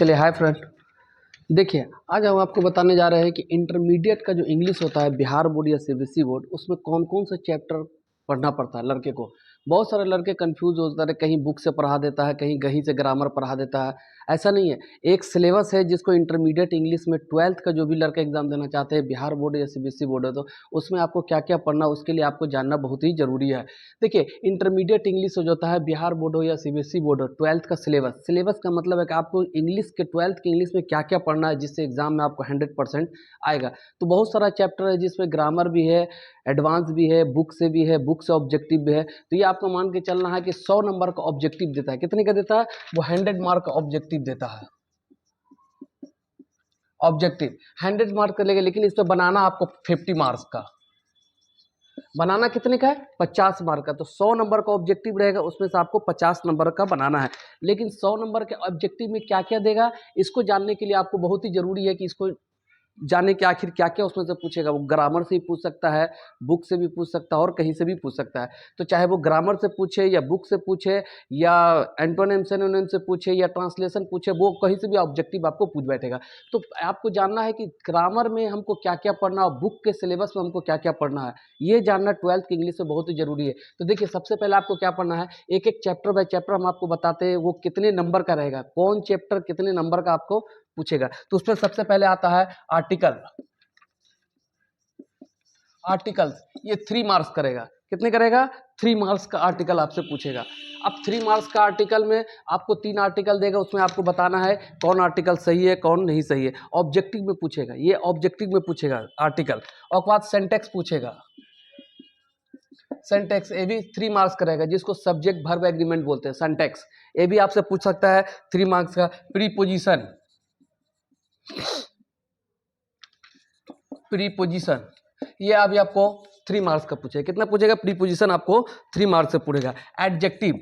चलिए hi friend, देखिए आज हम आपको बताने जा रहे हैं कि इंटरमीडिएट का जो इंग्लिश होता है बिहार बोर्ड या सीबीएसई बोर्ड, उसमें कौन कौन से चैप्टर पढ़ना पड़ता है लड़के को। बहुत सारे लड़के कंफ्यूज होता है, कहीं बुक से पढ़ा देता है, कहीं से ग्रामर पढ़ा देता है। ऐसा नहीं है, एक सिलेबस है जिसको इंटरमीडिएट इंग्लिश में 12th का जो भी लड़का एग्जाम देना चाहते हैं, बिहार बोर्ड या सीबीएसई बोर्ड है, तो उसमें आपको क्या क्या पढ़ना है उसके लिए आपको जानना बहुत ही जरूरी है। देखिए इंटरमीडिएट इंग्लिश जो होता है बिहार बोर्ड हो या सीबीएसई बोर्ड हो, 12th का सिलेबस का मतलब है कि आपको इंग्लिश के 12th के इंग्लिश में क्या क्या पढ़ना है जिससे एग्जाम में आपको 100% आएगा। तो बहुत सारा चैप्टर है जिसमें ग्रामर भी है, एडवांस भी है, बुक से भी है, बुक से ऑब्जेक्टिव भी है। तो ये आपको मान के चलना है कि 100 नंबर का ऑब्जेक्टिव देता है। कितने का देता है? वो 100 मार्क का ऑब्जेक्टिव देता है। ऑब्जेक्टिव 100 मार्क का लेगा, लेकिन इस पर बनाना आपको 50 मार्क्स का। बनाना कितने का है? 50 मार्क का। तो 100 नंबर का ऑब्जेक्टिव रहेगा, उसमें से आपको 50 नंबर का बनाना है। लेकिन 100 नंबर के ऑब्जेक्टिव में क्या क्या देगा, इसको जानने के लिए आपको बहुत ही जरूरी है कि इसको जाने के आखिर क्या क्या उसमें से पूछेगा। वो ग्रामर से ही पूछ सकता है, बुक से भी पूछ सकता है और कहीं से भी पूछ सकता है। तो चाहे वो ग्रामर से पूछे या बुक से पूछे या एंटोनिम सिनोनिम से पूछे या ट्रांसलेशन पूछे, वो कहीं से भी ऑब्जेक्टिव आपको पूछ बैठेगा। तो आपको जानना है कि ग्रामर में हमको क्या क्या पढ़ना और बुक के सिलेबस में हमको क्या क्या पढ़ना है, ये जानना 12th की इंग्लिश में बहुत ही जरूरी है। तो देखिए सबसे पहले आपको क्या पढ़ना है, एक एक चैप्टर बाय चैप्टर हम आपको बताते हैं वो कितने नंबर का रहेगा, कौन चैप्टर कितने नंबर का आपको पूछेगा। तो उसमें सबसे पहले आता है आर्टिकल्स। ये 3 मार्क्स करेगा। कितने करेगा? 3 मार्क्स का आर्टिकल आपसे पूछेगा। अब 3 मार्क्स का आर्टिकल में आपको 3 आर्टिकल देगा, उसमें आपको बताना है कौन आर्टिकल सही है कौन नहीं सही है। ऑब्जेक्टिव में पूछेगा, ये ऑब्जेक्टिव में पूछेगा आर्टिकल। और बाद सेंटेक्स पूछेगा, सेंटेक्स ये भी 3 मार्क्स करेगा, जिसको सब्जेक्ट वर्ब एग्रीमेंट बोलते हैं। सेंटेक्स ये भी आपसे पूछ सकता है 3 मार्क्स का। प्रीपोजिशन ये अभी आपको 3 मार्क्स का पूछेगा। कितना पूछेगा? प्रीपोजिशन आपको 3 मार्क्स से पूछेगा। एडजेक्टिव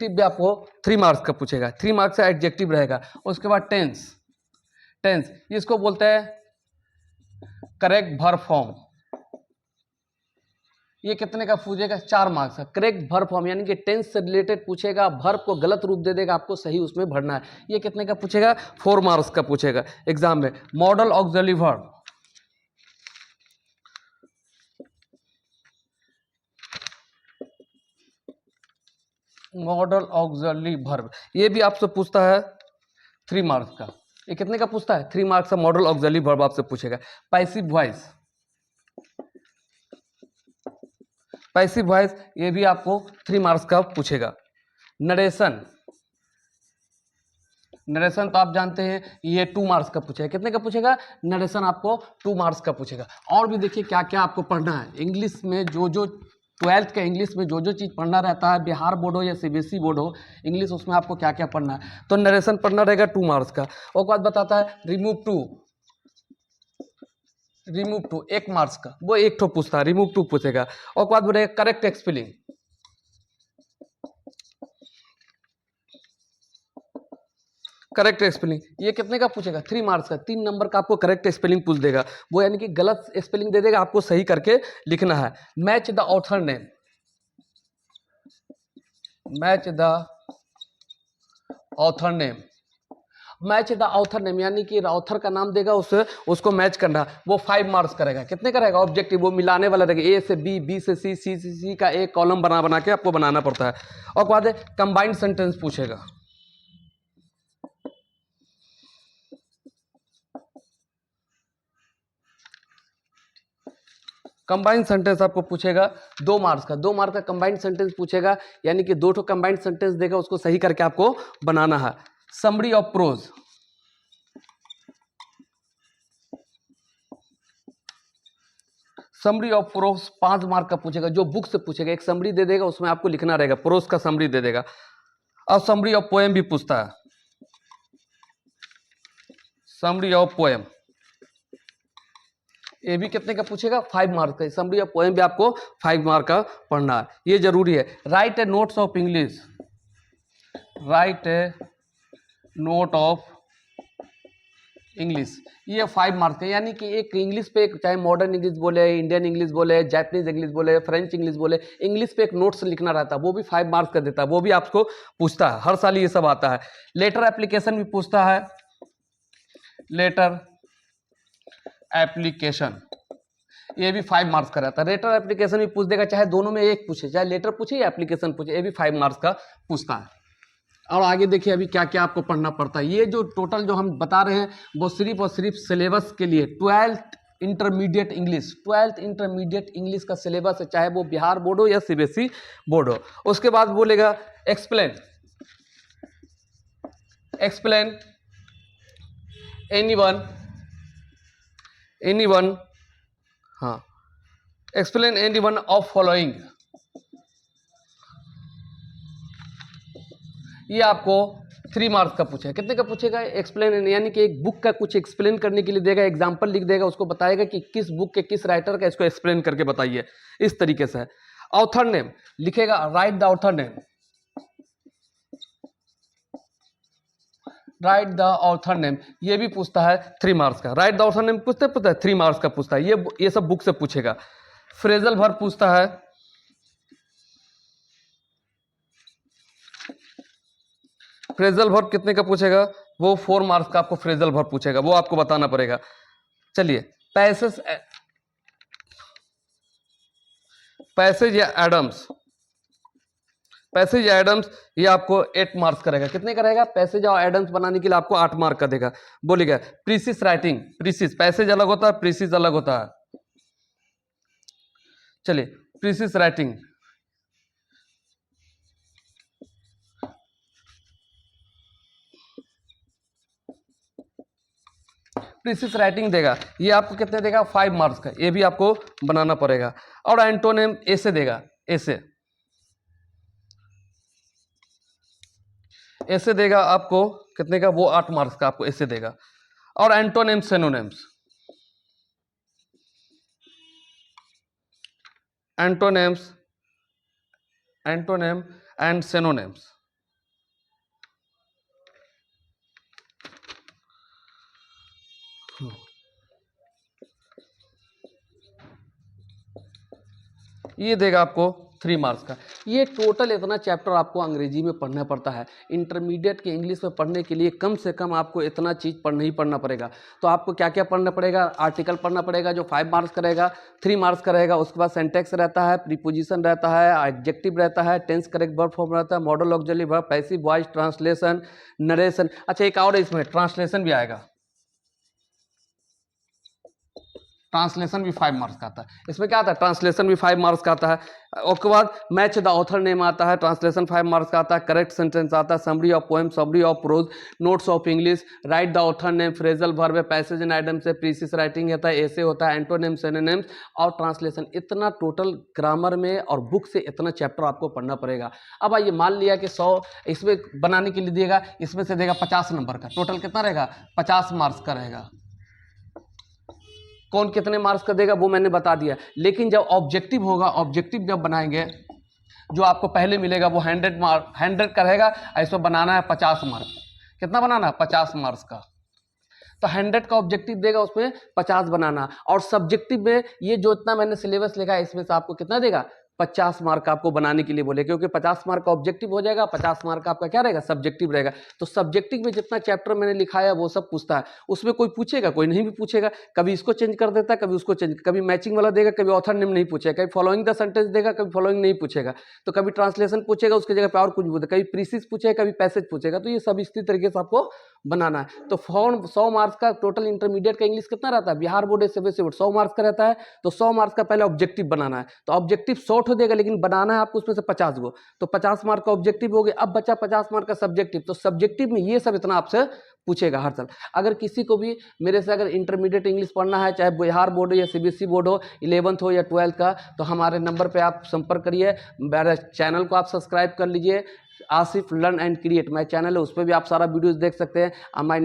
भी आपको 3 मार्क्स का पूछेगा। 3 मार्क्स का एडजेक्टिव रहेगा। उसके बाद टेंस इसको बोलते हैं करेक्ट वर्ब फॉर्म। ये कितने का पूछेगा? 4 मार्क्स का। करेक्ट वर्ब फॉर्म यानी कि टेंस से रिलेटेड पूछेगा, वर्ब को गलत रूप दे देगा, आपको सही उसमें भरना है। ये कितने का पूछेगा? 4 मार्क्स का पूछेगा एग्जाम में। Model auxiliary verb, model auxiliary verb ये भी आपसे पूछता है 3 मार्क्स का। ये कितने का पूछता है? 3 मार्क्स का मॉडल ऑक्सिलरी वर्ब आपसे पूछेगा। पैसिव वॉइस ये भी आपको 3 मार्क्स का पूछेगा। नरेशन तो आप जानते हैं ये 2 मार्क्स का पूछेगा। कितने का पूछेगा? नरेशन आपको 2 मार्क्स का पूछेगा। और भी देखिए क्या क्या आपको पढ़ना है इंग्लिश में। जो 12th के इंग्लिश में जो चीज़ पढ़ना रहता है, बिहार बोर्ड हो या सीबीएसई बोर्ड हो, इंग्लिश उसमें आपको क्या क्या पढ़ना है। तो नरेशन पढ़ना रहेगा 2 मार्क्स का। और बाद बताता है रिमूव टू 1 मार्क्स का। वो एक ठो पूछता है, रिमूव टू पूछेगा। और बाद बोलेगा करेक्ट स्पेलिंग। करेक्ट स्पेलिंग ये कितने का पूछेगा? 3 मार्क्स का। 3 नंबर का आपको करेक्ट स्पेलिंग पूछ देगा। वो यानी कि गलत स्पेलिंग दे देगा, आपको सही करके लिखना है। मैच द ऑथर नेम, यानी कि ऑथर का नाम देगा, उसको मैच करना। वो 5 मार्क्स करेगा। कितने का रहेगा? ऑब्जेक्टिव वो मिलाने वाला रहेगा, ए से बी, बी से सी, सी से सी का एक कॉलम बना के आपको बनाना पड़ता है। और बाद कंबाइंड सेंटेंस पूछेगा। कंबाइंड सेंटेंस आपको पूछेगा 2 मार्क्स का। 2 मार्क्स का कंबाइंड सेंटेंस पूछेगा, यानी कि 2 ठो कंबाइंड सेंटेंस देगा, उसको सही करके आपको बनाना है। समरी ऑफ प्रोज, 5 मार्क का पूछेगा, जो बुक से पूछेगा। एक समरी दे देगा, उसमें आपको लिखना रहेगा, प्रोज का समरी दे देगा। और समरी ऑफ पोएम भी पूछता है। समरी ऑफ पोएम ये भी कितने का पूछेगा? 5 मार्क का। समरी ऑफ पोएम भी आपको 5 मार्क का पढ़ना है, ये जरूरी है। Right A notes of English, right A note of English, ये 5 मार्क्स का, यानी कि एक इंग्लिश पे एक, चाहे मॉडर्न इंग्लिश बोले, इंडियन इंग्लिश बोले, जापानीज इंग्लिश बोले, फ्रेंच इंग्लिश बोले, इंग्लिश पे एक नोट्स लिखना रहता है, वो भी 5 मार्क्स का देता है, वो भी आपको पूछता है, हर साल ये सब आता है। लेटर एप्लीकेशन भी पूछता है, लेटर एप्लीकेशन, ये भी 5 मार्क्स का रहता है। लेटर एप्लीकेशन भी पूछ देगा, चाहे दोनों में एक पूछे, चाहे लेटर पूछे या एप्लीकेशन पूछे, ये भी 5 मार्क्स का पूछता है। और आगे देखिए अभी क्या क्या आपको पढ़ना पड़ता है। ये जो टोटल जो हम बता रहे हैं वो सिर्फ और सिर्फ सिलेबस के लिए 12th intermediate English, 12th intermediate English का सिलेबस है, चाहे वो बिहार बोर्ड हो या सीबीएसई बोर्ड हो। उसके बाद बोलेगा एक्सप्लेन, एक्सप्लेन एनीवन, हाँ, एक्सप्लेन एनीवन ऑफ फॉलोइंग, ये आपको 3 मार्क्स का पूछेगा। कितने का पूछेगा? एक्सप्लेन, यानी कि एक बुक का कुछ एक्सप्लेन करने के लिए देगा, एग्जांपल लिख देगा, उसको बताएगा कि किस बुक के किस राइटर का, इसको एक्सप्लेन करके बताइए, इस तरीके से है। ऑथर नेम लिखेगा, right the author name, right the author name, ये भी पूछता है 3 मार्क्स का। राइट द ऑथर नेम पूछता है 3 मार्क्स का पूछता है, ये सब बुक से पूछेगा। फ्रेजल वर्ब पूछता है, फ्रेजल वर्ब कितने का पूछेगा? वो 4 मार्क्स का आपको फ्रेजल वर्ब पूछेगा, वो आपको बताना पड़ेगा। चलिए पैसेज, पैसेज या एडम्स, पैसेज या एडम्स, ये आपको 8 मार्क्स करेगा। कितने करेगा? पैसेज और एडम्स बनाने के लिए आपको 8 मार्क का देगा। बोलेगा प्रीसिस राइटिंग, प्रीसिस, पैसेज अलग होता है, प्रीसिस अलग होता है। चलिए प्रीसिस राइटिंग, प्रीसिस राइटिंग देगा, ये आपको कितने देगा? 5 मार्क्स का, ये भी आपको बनाना पड़ेगा। और एंटोनिम ऐसे देगा, ऐसे, ऐसे देगा आपको कितने का? वो 8 मार्क्स का आपको ऐसे देगा। और antonyms synonyms, antonyms, antonym and synonyms, ये देगा आपको 3 मार्क्स का। ये टोटल इतना चैप्टर आपको अंग्रेजी में पढ़ना पड़ता है। इंटरमीडिएट के इंग्लिश में पढ़ने के लिए कम से कम आपको इतना चीज़ पढ़ना ही पढ़ना पड़ेगा। तो आपको क्या क्या पढ़ना पड़ेगा? आर्टिकल पढ़ना पड़ेगा जो 5 मार्क्स का रहेगा, 3 मार्क्स का रहेगा। उसके बाद सेंटेक्स रहता है, प्रीपोजिशन रहता है, एडजेक्टिव रहता है, टेंस करेक्ट वर्ब फॉर्म रहता है, model auxiliary verb, passive voice, translation, narration. अच्छा एक और इसमें ट्रांसलेशन भी आएगा, ट्रांसलेशन भी 5 मार्क्स का आता है। इसमें क्या आता है? ट्रांसलेशन भी 5 मार्क्स का आता है। उसके बाद मैच द ऑथर नेम आता है, ट्रांसलेशन 5 मार्क्स का आता है। करेक्ट सेंटेंस आता है, summary of poem, summary of pros, notes of English, right the author name, phrasal verb है, पैसेज एंड आइटम से, प्रीसिस राइटिंग होता है, ऐसे होता है, एंटोनिम सिनोनिम्स और ट्रांसलेशन। इतना टोटल ग्रामर में और बुक से इतना चैप्टर आपको पढ़ना पड़ेगा। अब आइए मान लिया कि 100 इसमें बनाने के लिए देगा, इसमें से देगा 50 नंबर का, टोटल कितना रहेगा? 50 मार्क्स का रहेगा। कौन कितने मार्क्स का देगा वो मैंने बता दिया। लेकिन जब ऑब्जेक्टिव होगा, ऑब्जेक्टिव जब बनाएंगे, जो आपको पहले मिलेगा वो 100 का रहेगा, इसमें बनाना है 50 मार्क्स। कितना बनाना है? 50 मार्क्स का। तो 100 का ऑब्जेक्टिव देगा, उसमें 50 बनाना। और सब्जेक्टिव में ये जो इतना मैंने सिलेबस लिखा है, इसमें से आपको कितना देगा? 50 मार्क आपको बनाने के लिए बोले, क्योंकि 50 मार्क का ऑब्जेक्टिव हो जाएगा, 50 मार्क का आपका क्या रहेगा? सब्जेक्टिव रहेगा। तो सब्जेक्टिव में जितना चैप्टर मैंने लिखाया वो सब पूछता है। उसमें कोई पूछेगा, कोई नहीं भी पूछेगा, कभी इसको चेंज कर देता है, कभी उसको चेंज, कभी मैचिंग वाला देगा, कभी ऑथर नेम नहीं पूछेगा, कभी फॉलोइंग द सेंटेंस देगा, कभी फॉलोइंग नहीं पूछेगा, तो कभी ट्रांसलेशन पूछेगा, उसकी जगह पे और कुछ पूछेगा, कभी प्रीसिस पूछेगा, कभी पैसेज पूछेगा। तो ये सब इसी तरीके से आपको बनाना है। तो 100 मार्क्स का टोटल इंटरमीडिएट का इंग्लिश कितना रहता है? बिहार बोर्ड से 100 मार्क्स का रहता है। तो 100 मार्क्स का पहले ऑब्जेक्टिव बनाना है। तो ऑब्जेक्टिव शॉर्ट हो देगा, लेकिन बनाना है आपको उसमें से 50 गो। तो 50 मार्क का ऑब्जेक्टिव हो गया। अब बचा 50 मार्क का सब्जेक्टिव। तो सब्जेक्टिव में ये सब इतना आपसे पूछेगा हर साल। अगर किसी को भी मेरे से अगर इंटरमीडिएट इंग्लिश पढ़ना है, चाहे बिहार बोर्ड हो या सीबीएसई बोर्ड हो, 11th हो या 12th का, तो हमारे नंबर पे आप संपर्क करिए। मेरे चैनल को आप सब्सक्राइब कर लीजिए, Asif learn and create my channel है, उस पर भी आप सारा वीडियोस देख सकते हैं। My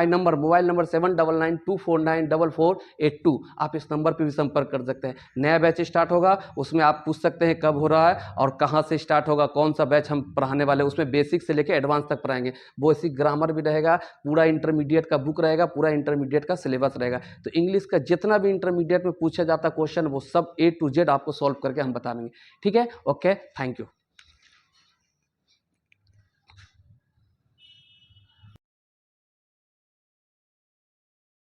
number mobile number 7992494482। आप इस नंबर पे भी संपर्क कर सकते हैं। नया बैच स्टार्ट होगा, उसमें आप पूछ सकते हैं कब हो रहा है और कहाँ से स्टार्ट होगा, कौन सा बैच हम पढ़ाने वाले हैं। उसमें बेसिक से लेकर एडवांस तक पढ़ाएंगे। बेसिक ग्रामर भी रहेगा, पूरा इंटरमीडिएट का बुक रहेगा, पूरा इंटरमीडिएट का सिलेबस रहेगा। तो इंग्लिश का जितना भी इंटरमीडिएट में पूछा जाता क्वेश्चन वो सब A to Z आपको सॉल्व करके हम बता देंगे। ठीक है, ओके, थैंक यू।